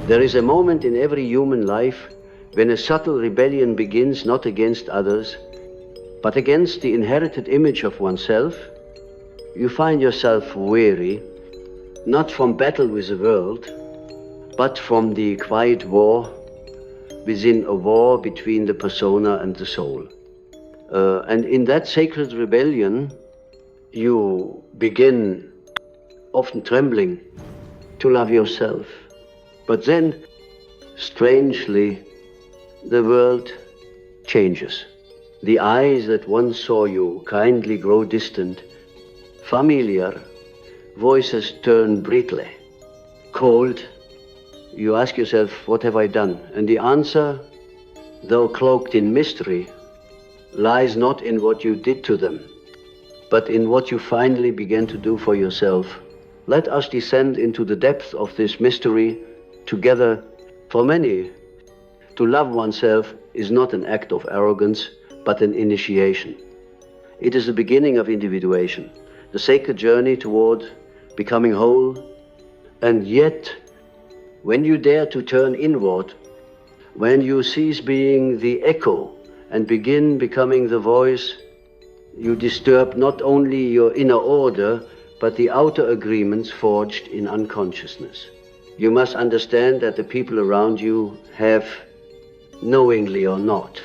There is a moment in every human life when a subtle rebellion begins not against others, but against the inherited image of oneself. You find yourself weary, not from battle with the world, but from the quiet war within a war between the persona and the soul. And in that sacred rebellion, you begin, often trembling, to love yourself. But then, strangely, the world changes. The eyes that once saw you kindly grow distant, familiar, voices turn brittle, cold. You ask yourself, what have I done? And the answer, though cloaked in mystery, lies not in what you did to them, but in what you finally began to do for yourself. Let us descend into the depth of this mystery together. For many, to love oneself is not an act of arrogance, but an initiation. It is the beginning of individuation, the sacred journey toward becoming whole. And yet, when you dare to turn inward, when you cease being the echo and begin becoming the voice, you disturb not only your inner order, but the outer agreements forged in unconsciousness. You must understand that the people around you have, knowingly or not,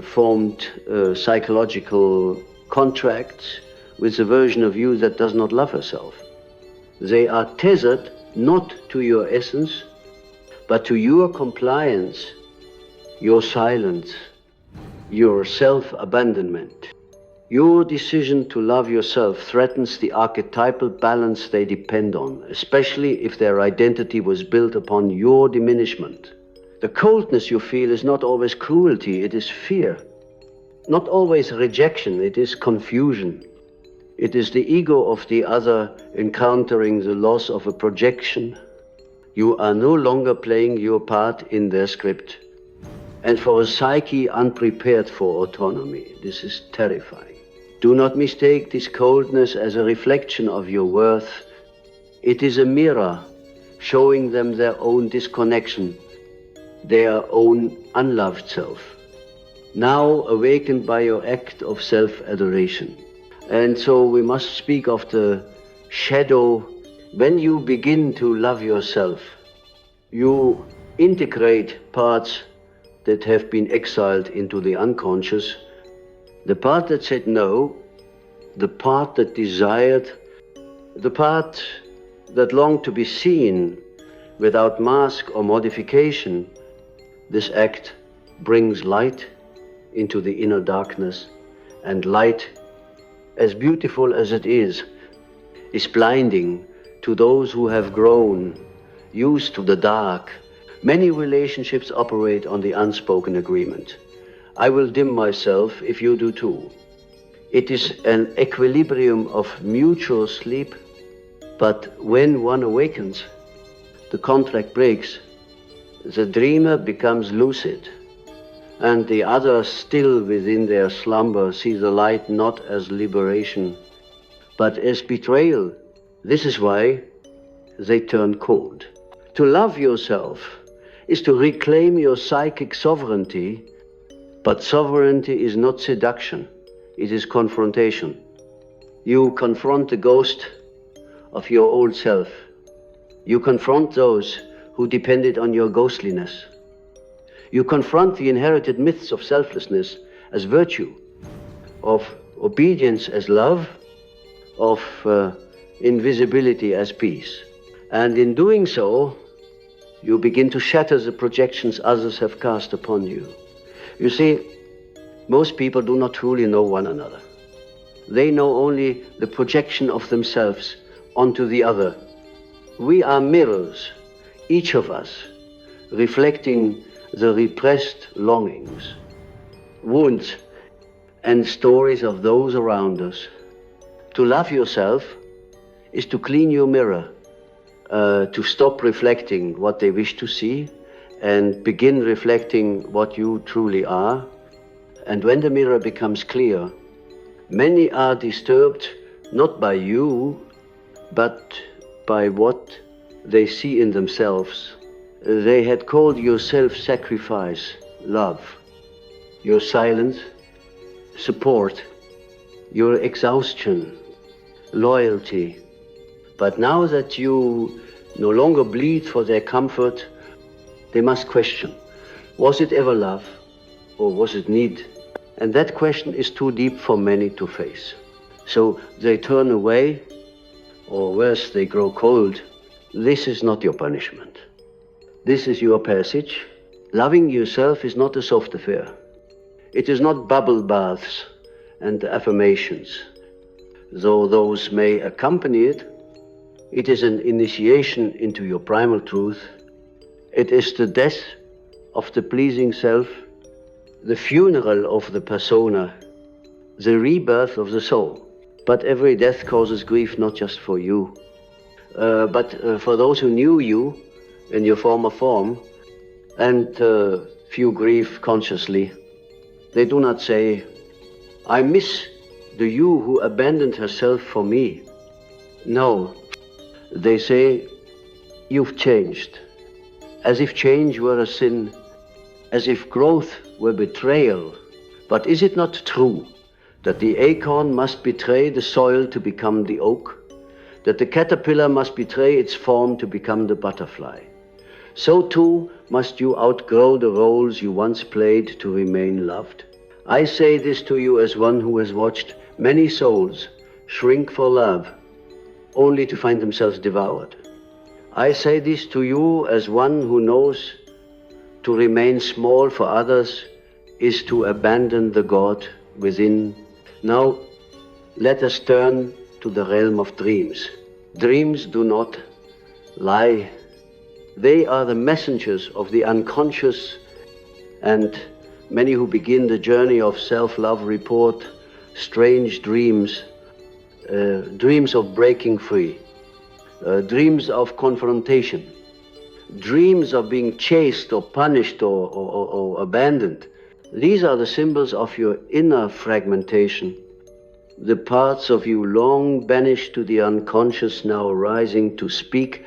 formed psychological contracts with a version of you that does not love herself. They are tethered not to your essence, but to your compliance, your silence, your self-abandonment. Your decision to love yourself threatens the archetypal balance they depend on, especially if their identity was built upon your diminishment. The coldness you feel is not always cruelty, it is fear. Not always rejection, it is confusion. It is the ego of the other encountering the loss of a projection. You are no longer playing your part in their script. And for a psyche unprepared for autonomy, this is terrifying. Do not mistake this coldness as a reflection of your worth. It is a mirror showing them their own disconnection, their own unloved self, now awakened by your act of self-adoration. And so we must speak of the shadow. When you begin to love yourself, you integrate parts that have been exiled into the unconscious, the part that said no, the part that desired, the part that longed to be seen without mask or modification. This act brings light into the inner darkness, and light, as beautiful as it is blinding to those who have grown used to the dark. Many relationships operate on the unspoken agreement. I will dim myself if you do too. It is an equilibrium of mutual sleep, but when one awakens, the contract breaks. The dreamer becomes lucid, and the others still within their slumber see the light not as liberation, but as betrayal. This is why they turn cold. To love yourself is to reclaim your psychic sovereignty, but sovereignty is not seduction, it is confrontation. You confront the ghost of your old self. You confront those who depended on your ghostliness. You confront the inherited myths of selflessness as virtue, of obedience as love, of invisibility as peace. And in doing so, you begin to shatter the projections others have cast upon you. You see, most people do not truly know one another. They know only the projection of themselves onto the other. We are mirrors, each of us, reflecting the repressed longings, wounds, and stories of those around us. To love yourself is to clean your mirror, to stop reflecting what they wish to see and begin reflecting what you truly are. And when the mirror becomes clear, many are disturbed not by you, but by what they see in themselves. They had called your self-sacrifice love, your silence, support, your exhaustion, loyalty. But now that you no longer bleed for their comfort, they must question, was it ever love or was it need? And that question is too deep for many to face. So they turn away, or worse, they grow cold. This is not your punishment. This is your passage. Loving yourself is not a soft affair. It is not bubble baths and affirmations. Though those may accompany it, it is an initiation into your primal truth. It is the death of the pleasing self, the funeral of the persona, the rebirth of the soul. But every death causes grief not just for you, but for those who knew you in your former form, and few grieve consciously. They do not say, I miss the you who abandoned herself for me. No, they say, you've changed, as if change were a sin, as if growth were betrayal. But is it not true that the acorn must betray the soil to become the oak, that the caterpillar must betray its form to become the butterfly? So too must you outgrow the roles you once played to remain loved. I say this to you as one who has watched many souls shrink for love, only to find themselves devoured. I say this to you as one who knows to remain small for others is to abandon the God within. Now, let us turn to the realm of dreams. Dreams do not lie. They are the messengers of the unconscious, and many who begin the journey of self-love report strange dreams, dreams of breaking free, dreams of confrontation, dreams of being chased or punished or abandoned. These are the symbols of your inner fragmentation, the parts of you long banished to the unconscious now rising to speak,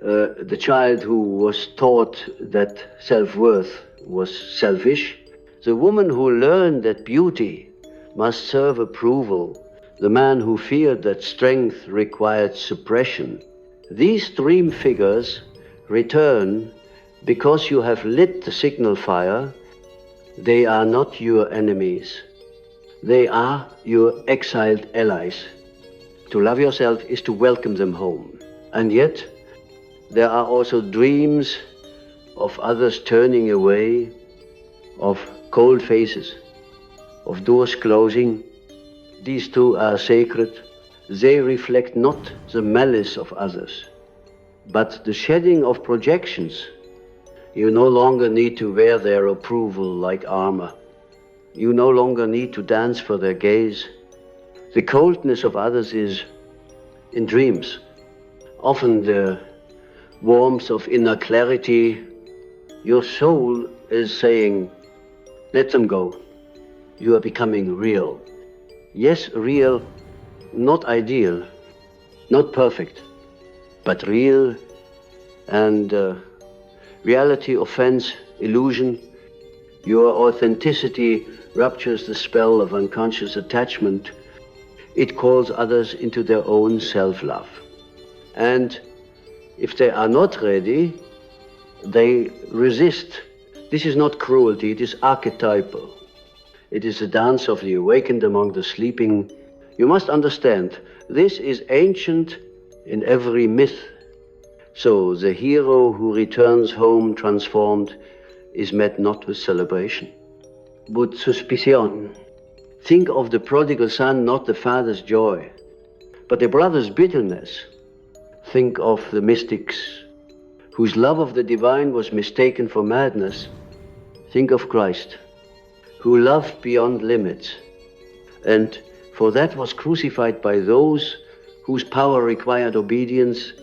the child who was taught that self-worth was selfish, the woman who learned that beauty must serve approval, the man who feared that strength required suppression. These dream figures return because you have lit the signal fire. They are not your enemies. They are your exiled allies. To love yourself is to welcome them home. And yet, there are also dreams of others turning away, of cold faces, of doors closing. These too are sacred. They reflect not the malice of others, but the shedding of projections. You no longer need to wear their approval like armor. You no longer need to dance for their gaze. The coldness of others is in dreams. Often the warmth of inner clarity. Your soul is saying, let them go. You are becoming real. Yes, real, not ideal, not perfect, but real. And reality offends illusion. Your authenticity ruptures the spell of unconscious attachment. It calls others into their own self-love. And if they are not ready, they resist. This is not cruelty, it is archetypal. It is the dance of the awakened among the sleeping. You must understand, this is ancient in every myth. So the hero who returns home transformed is met not with celebration, but suspicion. Think of the prodigal son, not the father's joy, but the brother's bitterness. Think of the mystics whose love of the divine was mistaken for madness. Think of Christ, who loved beyond limits, and for that was crucified by those whose power required obedience.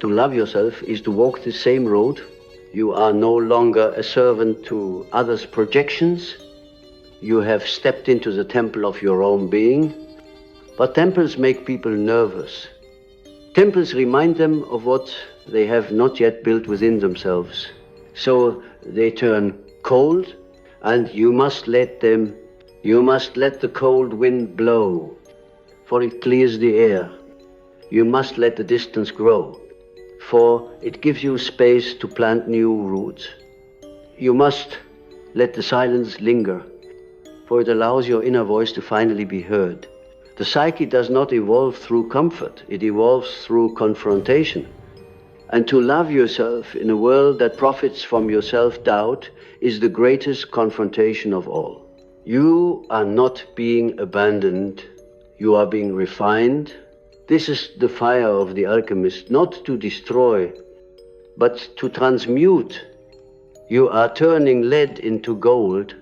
To love yourself is to walk the same road. You are no longer a servant to others' projections. You have stepped into the temple of your own being. But temples make people nervous. Temples remind them of what they have not yet built within themselves. So they turn cold, and you must let the cold wind blow, for it clears the air. You must let the distance grow, for it gives you space to plant new roots. You must let the silence linger, for it allows your inner voice to finally be heard. The psyche does not evolve through comfort, it evolves through confrontation. And to love yourself in a world that profits from your self-doubt is the greatest confrontation of all. You are not being abandoned, you are being refined. This is the fire of the alchemist, not to destroy, but to transmute. You are turning lead into gold,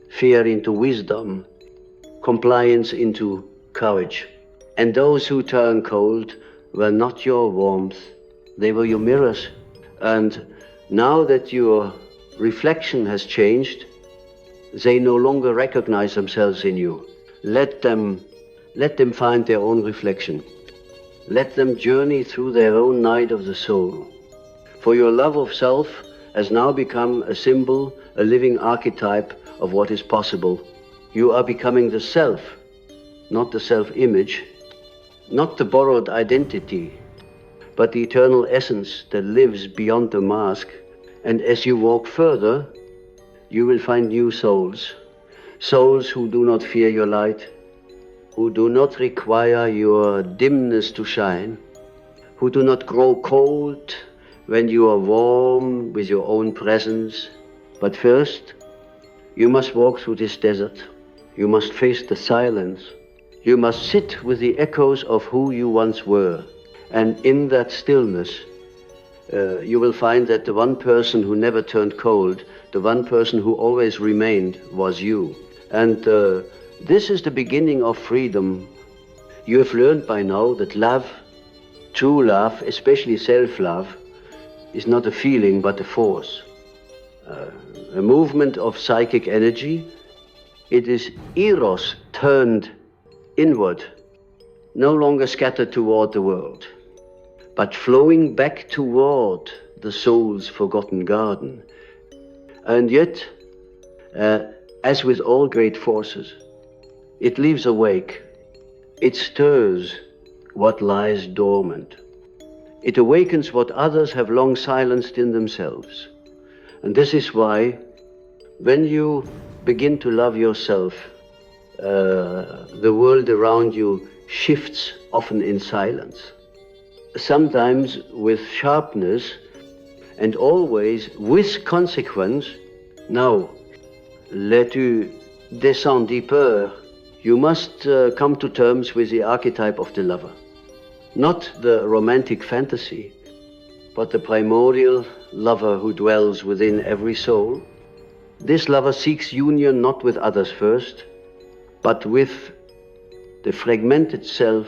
fear into wisdom, compliance into courage. And those who turn cold were not your warmth, they were your mirrors. And now that your reflection has changed, they no longer recognize themselves in you. Let them find their own reflection. Let them journey through their own night of the soul. For your love of self has now become a symbol, a living archetype of what is possible. You are becoming the self, not the self-image, not the borrowed identity, but the eternal essence that lives beyond the mask. And as you walk further, you will find new souls, souls who do not fear your light, who do not require your dimness to shine, who do not grow cold when you are warm with your own presence. But first, you must walk through this desert. You must face the silence. You must sit with the echoes of who you once were. And in that stillness, you will find that the one person who never turned cold, the one person who always remained, was you. And this is the beginning of freedom. You have learned by now that love, true love, especially self-love, is not a feeling but a force. A movement of psychic energy. It is eros turned inward, no longer scattered toward the world, but flowing back toward the soul's forgotten garden. And yet, as with all great forces, it leaves a wake. It stirs what lies dormant. It awakens what others have long silenced in themselves. And this is why, when you begin to love yourself, the world around you shifts, often in silence, sometimes with sharpness, and always with consequence. Now, tu descends deeper. You must come to terms with the archetype of the lover. Not the romantic fantasy, but the primordial lover who dwells within every soul. This lover seeks union not with others first, but with the fragmented self.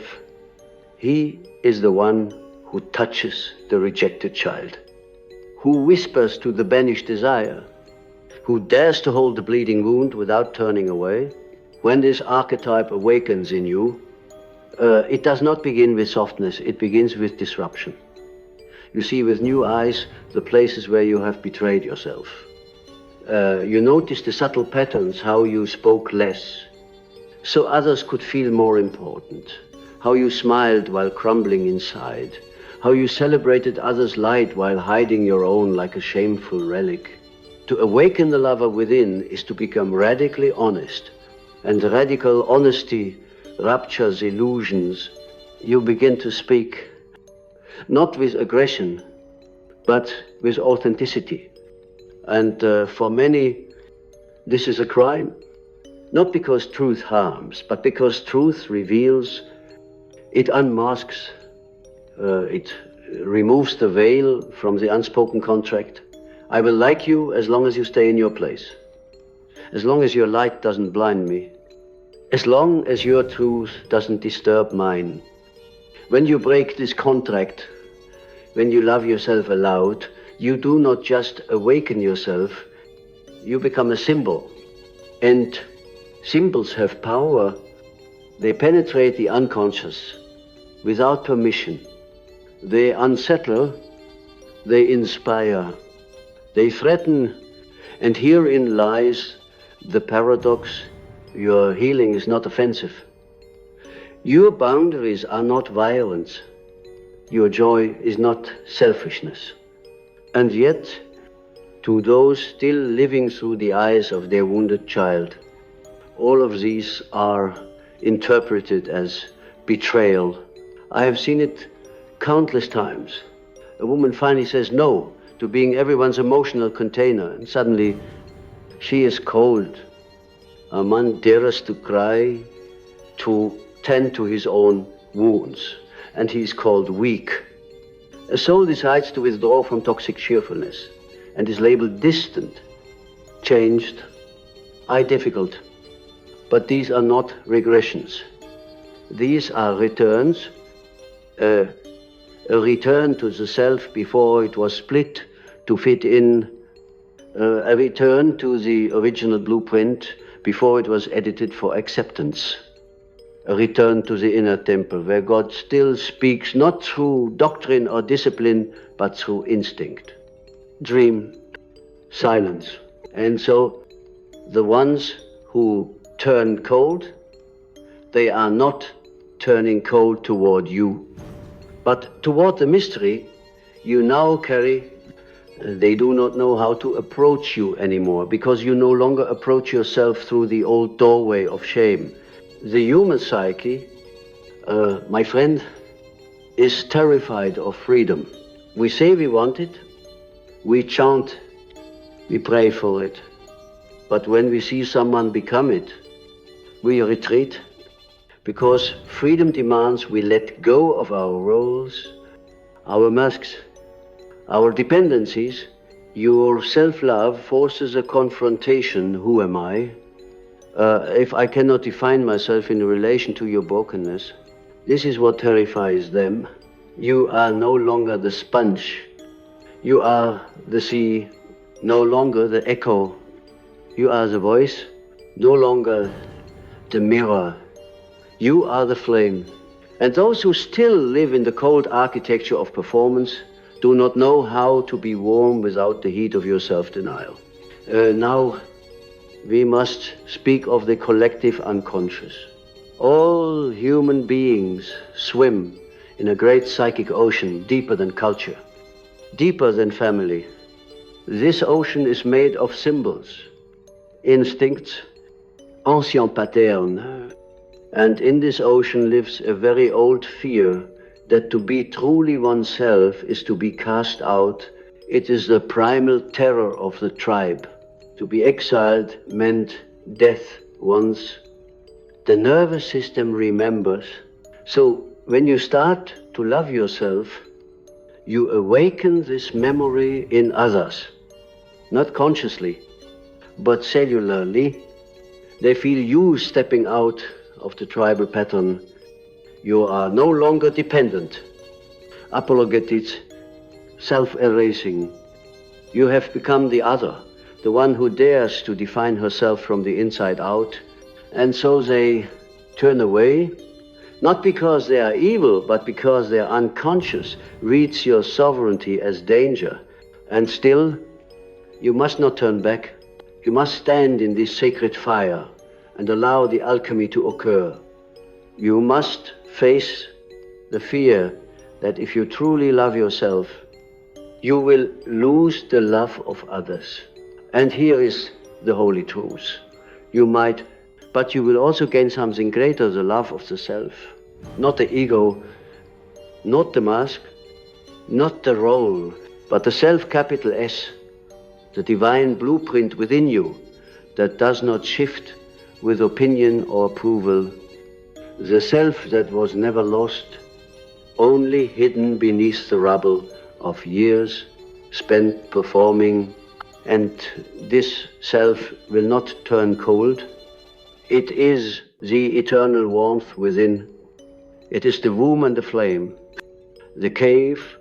He is the one who touches the rejected child, who whispers to the banished desire, who dares to hold the bleeding wound without turning away. When this archetype awakens in you, it does not begin with softness, it begins with disruption. You see with new eyes the places where you have betrayed yourself. You notice the subtle patterns, how you spoke less, so others could feel more important, how you smiled while crumbling inside, how you celebrated others' light while hiding your own like a shameful relic. To awaken the lover within is to become radically honest, and radical honesty ruptures illusions. You begin to speak not with aggression, but with authenticity. And for many, this is a crime. Not because truth harms, but because truth reveals, it unmasks, it removes the veil from the unspoken contract. I will like you as long as you stay in your place, as long as your light doesn't blind me, as long as your truth doesn't disturb mine. When you break this contract, when you love yourself aloud, you do not just awaken yourself, you become a symbol. And symbols have power. They penetrate the unconscious without permission. They unsettle, they inspire, They threaten, and herein lies the paradox. Your healing is not offensive. Your boundaries are not violence. Your joy is not selfishness. And yet, to those still living through the eyes of their wounded child, all of these are interpreted as betrayal. I have seen it countless times. A woman finally says no to being everyone's emotional container, and suddenly she is cold. A man dares to cry, to tend to his own wounds, and he is called weak. A soul decides to withdraw from toxic cheerfulness and is labeled distant, changed, difficult. But these are not regressions. These are returns, a return to the self before it was split to fit in, a return to the original blueprint before it was edited for acceptance. A return to the inner temple where God still speaks not through doctrine or discipline, but through instinct, dream, silence. And so the ones who turn cold, they are not turning cold toward you, but toward the mystery you now carry. They do not know how to approach you anymore because you no longer approach yourself through the old doorway of shame. The human psyche, my friend, is terrified of freedom. We say we want it, we chant, we pray for it. But when we see someone become it, we retreat, because freedom demands we let go of our roles, our masks, our dependencies. Your self-love forces a confrontation. Who am I? If I cannot define myself in relation to your brokenness, this is what terrifies them. You are no longer the sponge. You are the sea, no longer the echo. You are the voice, no longer the mirror. You are the flame. And those who still live in the cold architecture of performance do not know how to be warm without the heat of your self-denial. Now, we must speak of the collective unconscious. All human beings swim in a great psychic ocean deeper than culture, deeper than family. This ocean is made of symbols, instincts, ancien pattern. And in this ocean lives a very old fear that to be truly oneself is to be cast out. It is the primal terror of the tribe. To be exiled meant death once. The nervous system remembers. So when you start to love yourself, you awaken this memory in others. Not consciously, but cellularly. They feel you stepping out of the tribal pattern. You are no longer dependent, apologetic, self-erasing. You have become the other, the one who dares to define herself from the inside out. And so they turn away, not because they are evil, but because their unconscious reads your sovereignty as danger. And still, you must not turn back. You must stand in this sacred fire and allow the alchemy to occur. You must face the fear that if you truly love yourself, you will lose the love of others. And here is the holy truth. You might, but you will also gain something greater, the love of the self. Not the ego, not the mask, not the role, but the self, capital S, the divine blueprint within you that does not shift with opinion or approval. The self that was never lost, only hidden beneath the rubble of years spent performing. And this self will not turn cold. It is the eternal warmth within. It is the womb and the flame, the cave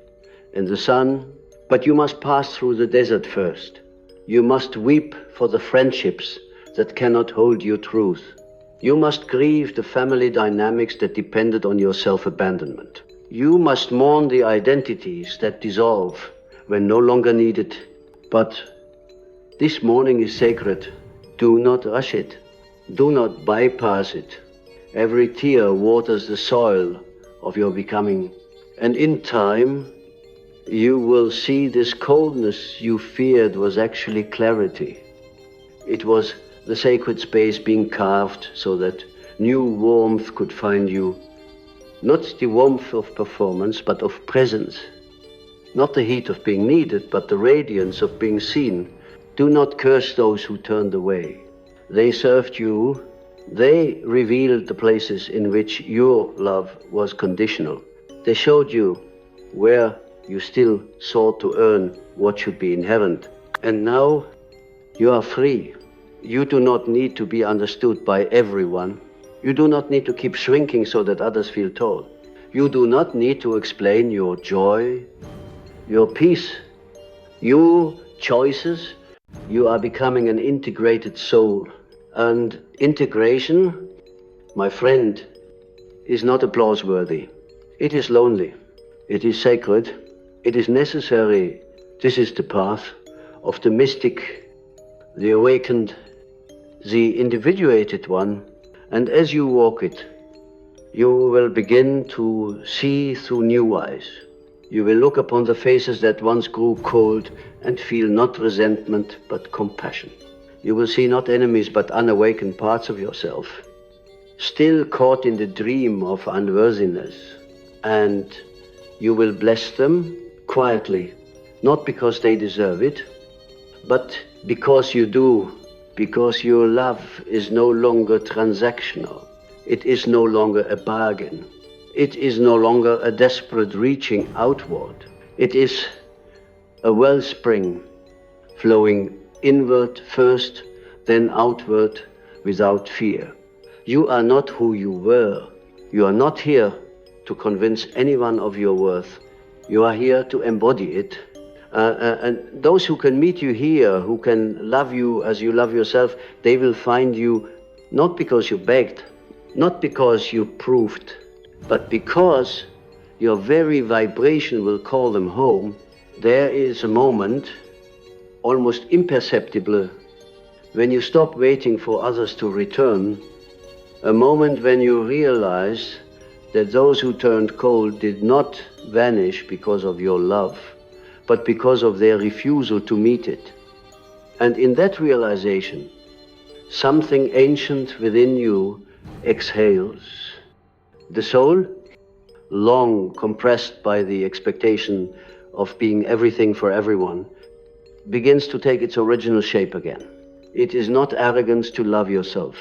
and the sun. But you must pass through the desert first. You must weep for the friendships that cannot hold your truth. You must grieve the family dynamics that depended on your self-abandonment. You must mourn the identities that dissolve when no longer needed, But this morning is sacred. Do not rush it. Do not bypass it. Every tear waters the soil of your becoming. And in time, you will see this coldness you feared was actually clarity. It was the sacred space being carved so that new warmth could find you. Not the warmth of performance, but of presence. Not the heat of being needed, but the radiance of being seen. Do not curse those who turned away. They served you. They revealed the places in which your love was conditional. They showed you where you still sought to earn what should be inherent. And now you are free. You do not need to be understood by everyone. You do not need to keep shrinking so that others feel tall. You do not need to explain your joy, your peace, your choices. You are becoming an integrated soul. And integration, my friend, is not applause-worthy. It is lonely. It is sacred. It is necessary. This is the path of the mystic, the awakened, the individuated one. And as you walk it, you will begin to see through new eyes. You will look upon the faces that once grew cold and feel not resentment but compassion. You will see not enemies but unawakened parts of yourself, still caught in the dream of unworthiness. And you will bless them quietly, not because they deserve it, but because you do, because your love is no longer transactional. It is no longer a bargain. It is no longer a desperate reaching outward. It is a wellspring flowing inward first, then outward without fear. You are not who you were. You are not here to convince anyone of your worth. You are here to embody it. And those who can meet you here, who can love you as you love yourself, they will find you not because you begged, not because you proved, but because your very vibration will call them home. There is a moment, almost imperceptible, when you stop waiting for others to return, a moment when you realize that those who turned cold did not vanish because of your love, but because of their refusal to meet it. And in that realization, something ancient within you exhales. The soul, long compressed by the expectation of being everything for everyone, begins to take its original shape again. It is not arrogance to love yourself.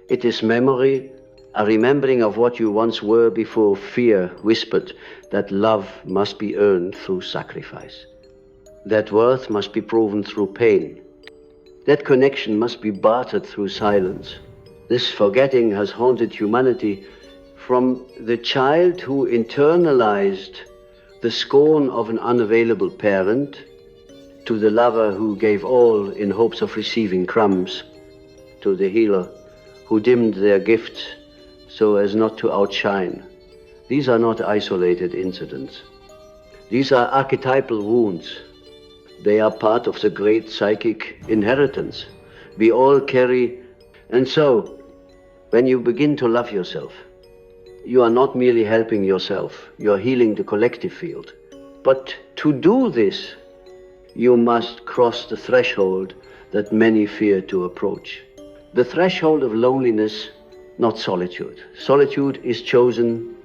It is memory, a remembering of what you once were before fear whispered that love must be earned through sacrifice, that worth must be proven through pain, that connection must be bartered through silence. This forgetting has haunted humanity from the child who internalized the scorn of an unavailable parent to the lover who gave all in hopes of receiving crumbs, to the healer who dimmed their gifts so as not to outshine. These are not isolated incidents. These are archetypal wounds. They are part of the great psychic inheritance we all carry. And so, when you begin to love yourself, you are not merely helping yourself, you are healing the collective field. But to do this, you must cross the threshold that many fear to approach. The threshold of loneliness, not solitude. Solitude is chosen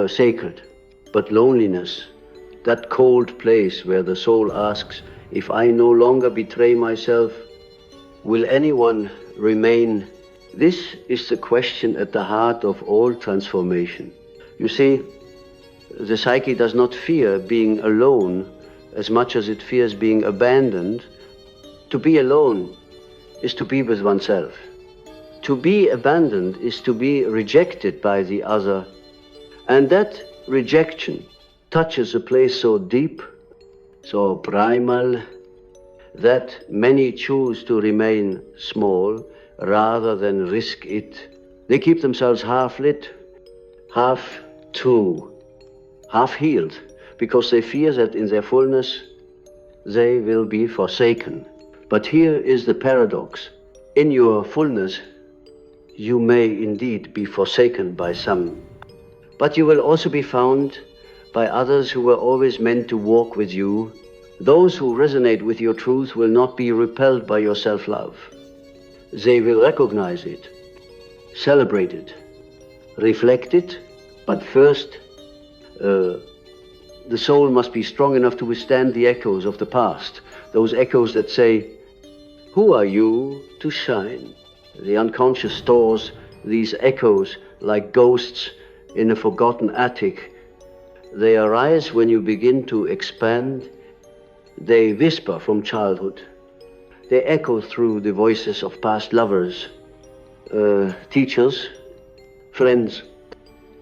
sacred, but loneliness, that cold place where the soul asks, if I no longer betray myself, will anyone remain? This is the question at the heart of all transformation. You see, the psyche does not fear being alone as much as it fears being abandoned. To be alone is to be with oneself. To be abandoned is to be rejected by the other. And that rejection touches a place so deep, so primal, that many choose to remain small rather than risk it. They keep themselves half lit, half true, half healed, because they fear that in their fullness they will be forsaken. But here is the paradox. In your fullness, you may indeed be forsaken by some, but you will also be found by others who were always meant to walk with you. Those who resonate with your truth will not be repelled by your self-love. They will recognize it, celebrate it, reflect it, but first, the soul must be strong enough to withstand the echoes of the past, those echoes that say, "Who are you to shine?" The unconscious stores these echoes like ghosts in a forgotten attic. They arise when you begin to expand. They whisper from childhood. They echo through the voices of past lovers, teachers, friends,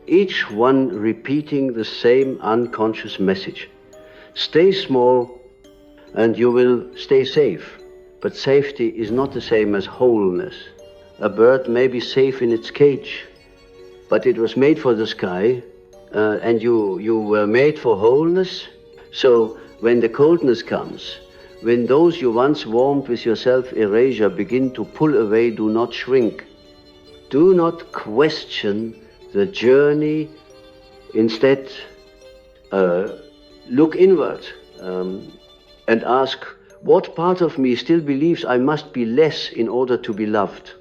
each one repeating the same unconscious message. Stay small and you will stay safe. But safety is not the same as wholeness. A bird may be safe in its cage, but it was made for the sky, and you were made for wholeness. So when the coldness comes, when those you once warmed with your self-erasure begin to pull away, do not shrink. Do not question the journey. Instead, look inward and ask, what part of me still believes I must be less in order to be loved?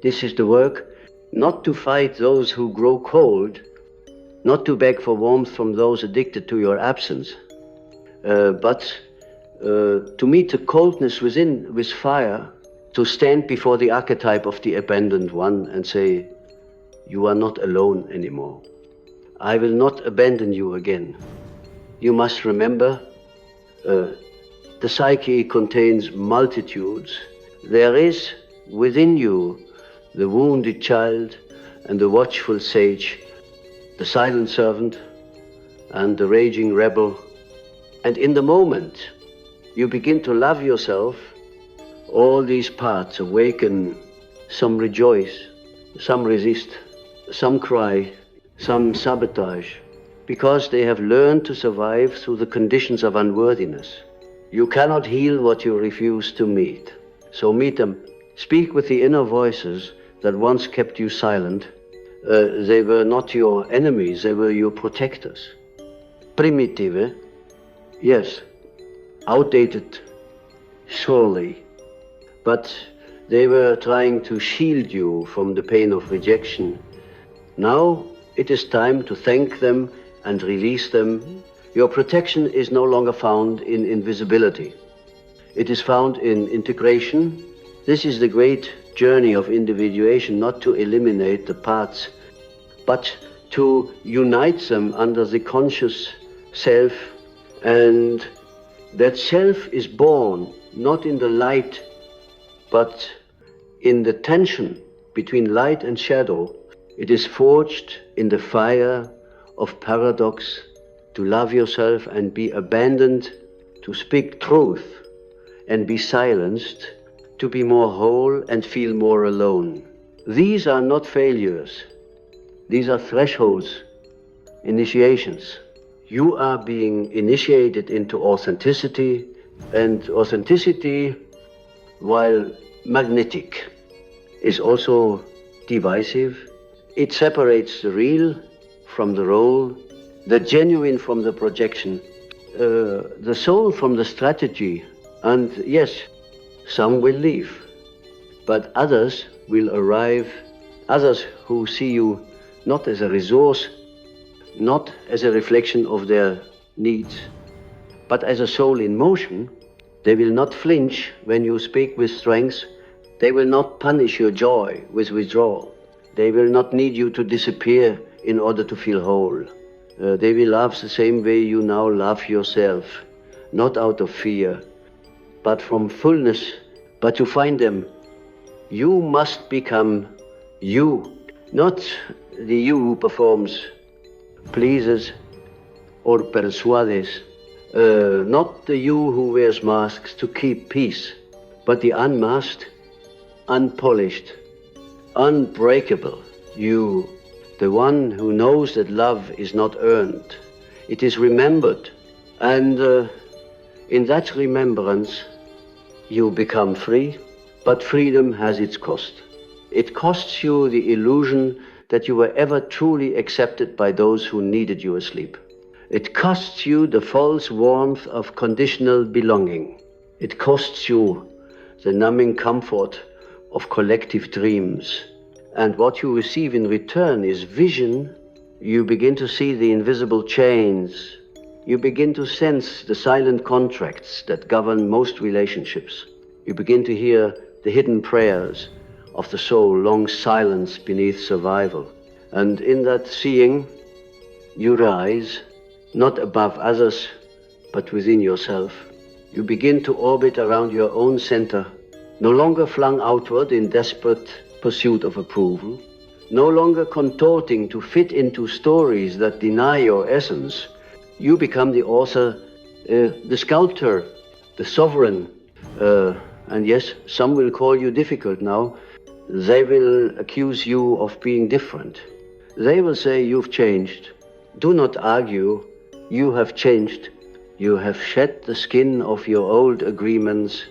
This is the work, not to fight those who grow cold, not to beg for warmth from those addicted to your absence, but to meet the coldness within with fire, to stand before the archetype of the abandoned one and say, you are not alone anymore. I will not abandon you again. You must remember, the psyche contains multitudes. There is within you the wounded child and the watchful sage, the silent servant and the raging rebel. And in the moment you begin to love yourself, all these parts awaken. Some rejoice, some resist, some cry, some sabotage, because they have learned to survive through the conditions of unworthiness. You cannot heal what you refuse to meet. So meet them. Speak with the inner voices that once kept you silent. They were not your enemies, they were your protectors. Primitive, yes. Outdated, surely. But they were trying to shield you from the pain of rejection. Now it is time to thank them and release them. Your protection is no longer found in invisibility. It is found in integration. This is the great journey of individuation, not to eliminate the parts, but to unite them under the conscious self. And that self is born not in the light, but in the tension between light and shadow. It is forged in the fire of paradox, to love yourself and be abandoned, to speak truth and be silenced, to be more whole and feel more alone. These are not failures. These are thresholds, initiations. You are being initiated into authenticity, and authenticity, while magnetic, is also divisive. It separates the real from the role, the genuine from the projection, the soul from the strategy. And yes, some will leave, but others will arrive, others who see you not as a resource, not as a reflection of their needs, but as a soul in motion. They will not flinch when you speak with strength. They will not punish your joy with withdrawal. They will not need you to disappear in order to feel whole. They will love the same way you now love yourself, not out of fear, but from fullness. But to find them, you must become you, not the you who performs, pleases, or persuades, not the you who wears masks to keep peace, but the unmasked, unpolished, unbreakable you, the one who knows that love is not earned, it is remembered, and In that remembrance, you become free, but freedom has its cost. It costs you the illusion that you were ever truly accepted by those who needed you asleep. It costs you the false warmth of conditional belonging. It costs you the numbing comfort of collective dreams. And what you receive in return is vision. You begin to see the invisible chains. You begin to sense the silent contracts that govern most relationships. You begin to hear the hidden prayers of the soul, long silenced beneath survival. And in that seeing, you rise, not above others, but within yourself. You begin to orbit around your own center, no longer flung outward in desperate pursuit of approval, no longer contorting to fit into stories that deny your essence. You become the author, the sculptor, the sovereign, and yes, some will call you difficult now. They will accuse you of being different. They will say you've changed. Do not argue. You have changed. You have shed the skin of your old agreements.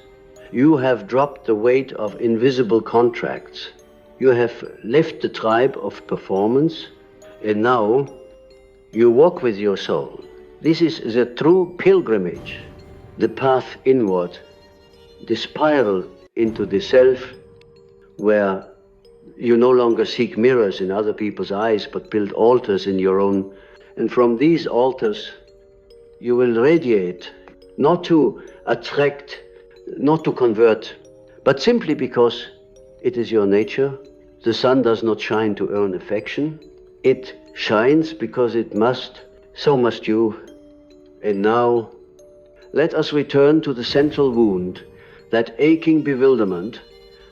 You have dropped the weight of invisible contracts. You have left the tribe of performance, and now you walk with your soul. This is the true pilgrimage, the path inward, the spiral into the self, where you no longer seek mirrors in other people's eyes, but build altars in your own. And from these altars, you will radiate, not to attract, not to convert, but simply because it is your nature. The sun does not shine to earn affection. It shines because it must, so must you. And now, let us return to the central wound, that aching bewilderment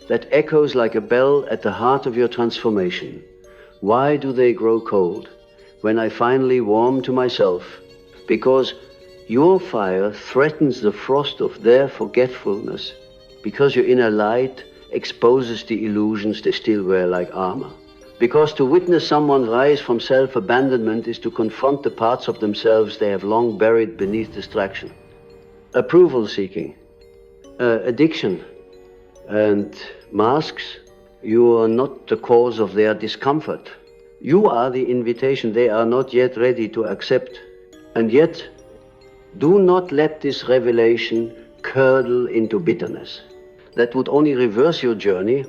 that echoes like a bell at the heart of your transformation. Why do they grow cold when I finally warm to myself? Because your fire threatens the frost of their forgetfulness, because your inner light exposes the illusions they still wear like armor. Because to witness someone rise from self-abandonment is to confront the parts of themselves they have long buried beneath distraction. Approval seeking, addiction, and masks, you are not the cause of their discomfort. You are the invitation they are not yet ready to accept. And yet, do not let this revelation curdle into bitterness. That would only reverse your journey.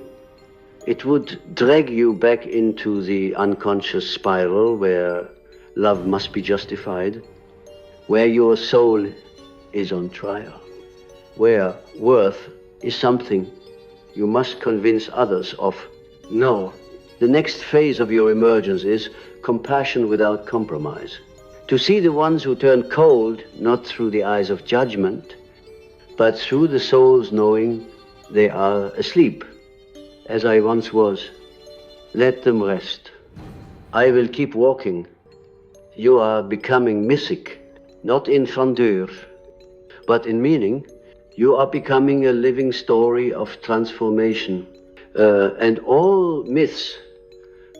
It would drag you back into the unconscious spiral where love must be justified, where your soul is on trial, where worth is something you must convince others of. No, the next phase of your emergence is compassion without compromise. To see the ones who turn cold, not through the eyes of judgment, but through the soul's knowing they are asleep, as I once was. Let them rest. I will keep walking. You are becoming mythic, not in grandeur, but in meaning. You are becoming a living story of transformation. And all myths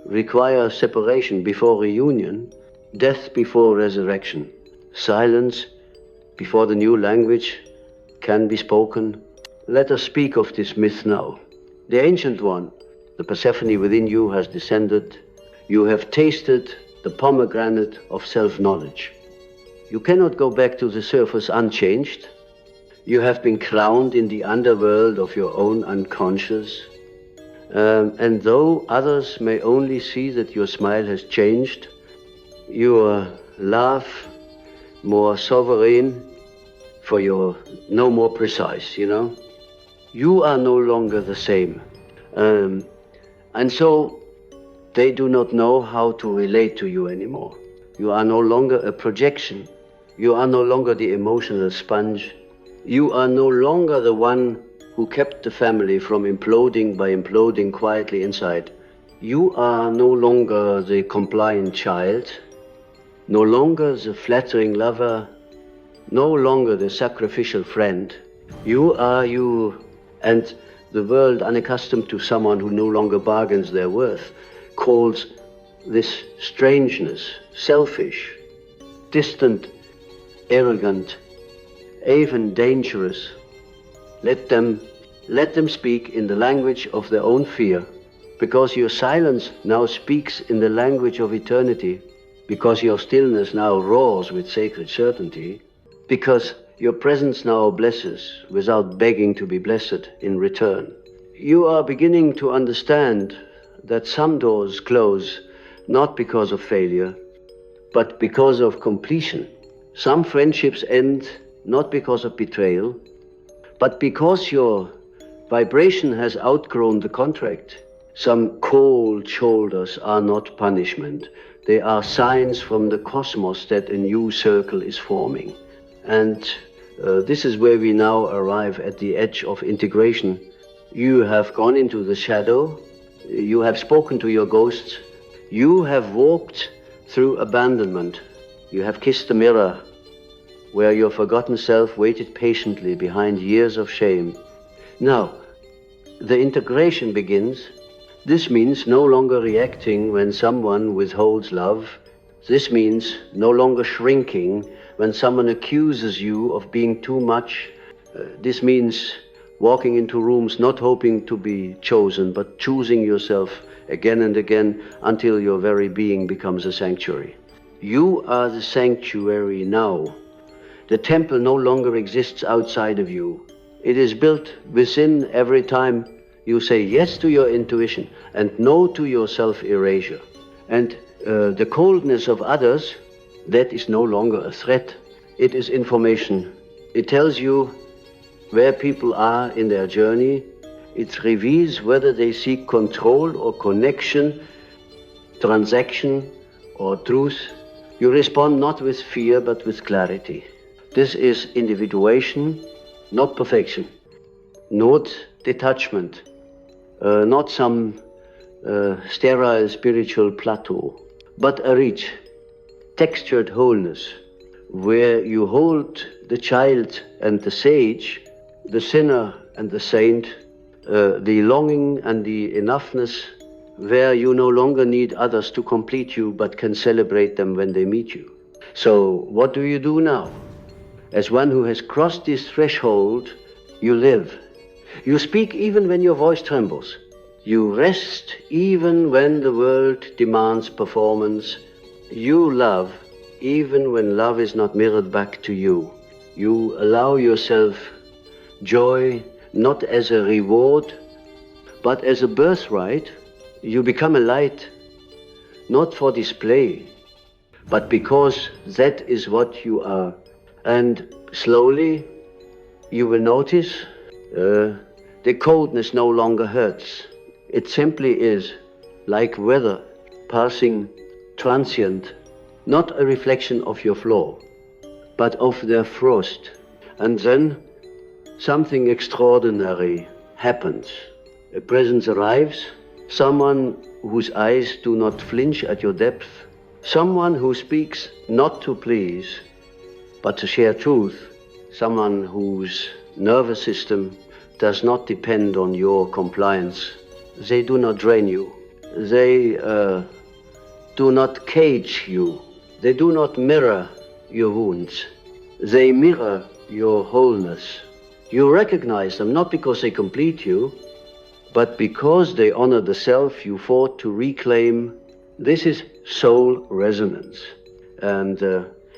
require separation before reunion, death before resurrection, silence before the new language can be spoken. Let us speak of this myth now. The ancient one, the Persephone within you, has descended. You have tasted the pomegranate of self-knowledge. You cannot go back to the surface unchanged. You have been crowned in the underworld of your own unconscious. And though others may only see that your smile has changed, your laugh more sovereign, for you're no more precise, You are no longer the same. And so they do not know how to relate to you anymore. You are no longer a projection. You are no longer the emotional sponge. You are no longer the one who kept the family from imploding by imploding quietly inside. You are no longer the compliant child, no longer the flattering lover, no longer the sacrificial friend. You are you, and the world, unaccustomed to someone who no longer bargains their worth, calls this strangeness selfish, distant, arrogant, even dangerous. Let them speak in the language of their own fear, because your silence now speaks in the language of eternity, because your stillness now roars with sacred certainty, because your presence now blesses without begging to be blessed in return. You are beginning to understand that some doors close not because of failure, but because of completion. Some friendships end not because of betrayal, but because your vibration has outgrown the contract. Some cold shoulders are not punishment. They are signs from the cosmos that a new circle is forming. And this is where we now arrive at the edge of integration. You have gone into the shadow. You have spoken to your ghosts. You have walked through abandonment. You have kissed the mirror where your forgotten self waited patiently behind years of shame. Now, the integration begins. This means no longer reacting when someone withholds love. This means no longer shrinking when someone accuses you of being too much. This means walking into rooms not hoping to be chosen, but choosing yourself again and again until your very being becomes a sanctuary. You are the sanctuary now. The temple no longer exists outside of you. It is built within every time you say yes to your intuition and no to your self-erasure. And the coldness of others, that is no longer a threat. It is information. It tells you where people are in their journey. It reveals whether they seek control or connection, transaction or truth. You respond not with fear but with clarity. This is individuation, not perfection, not detachment, not some sterile spiritual plateau, but a rich, textured wholeness where you hold the child and the sage, the sinner and the saint, the longing and the enoughness, where you no longer need others to complete you but can celebrate them when they meet you. So what do you do now? As one who has crossed this threshold, you live. You speak even when your voice trembles. You rest even when the world demands performance. You love even when love is not mirrored back to you. You allow yourself joy not as a reward, but as a birthright. You become a light, not for display, but because that is what you are. And slowly you will notice the coldness no longer hurts. It simply is like weather, passing, transient, not a reflection of your flaw, but of their frost. And then something extraordinary happens. A presence arrives, someone whose eyes do not flinch at your depth, someone who speaks not to please, but to share truth, someone whose nervous system does not depend on your compliance. They do not drain you. They do not cage you. They do not mirror your wounds. They mirror your wholeness. You recognize them not because they complete you, but because they honor the self you fought to reclaim. This is soul resonance. And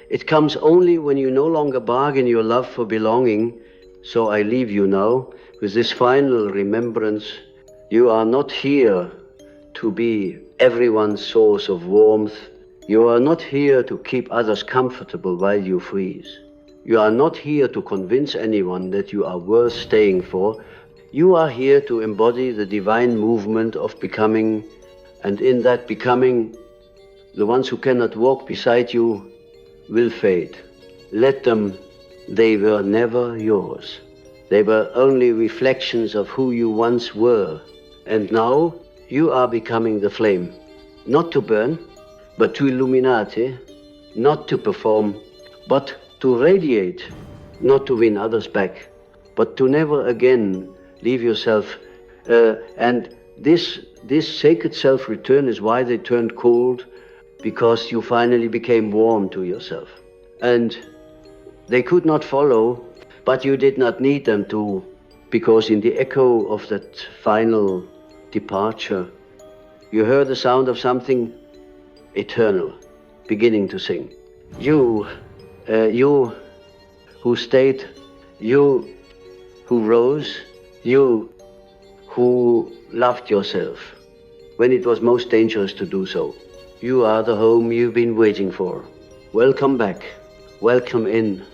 it comes only when you no longer bargain your love for belonging. So I leave you now with this final remembrance. You are not here to be everyone's source of warmth. You are not here to keep others comfortable while you freeze. You are not here to convince anyone that you are worth staying for. You are here to embody the divine movement of becoming, and in that becoming, the ones who cannot walk beside you will fade. Let them. They were never yours. They were only reflections of who you once were. And now you are becoming the flame, not to burn, but to illuminate, not to perform, but to radiate, not to win others back, but to never again leave yourself. And this sacred self-return is why they turned cold, because you finally became warm to yourself. And they could not follow But you did not need them to, because in the echo of that final departure, you heard the sound of something eternal beginning to sing. You who stayed, you who rose, you who loved yourself when it was most dangerous to do so. You are the home you've been waiting for. Welcome back. Welcome in.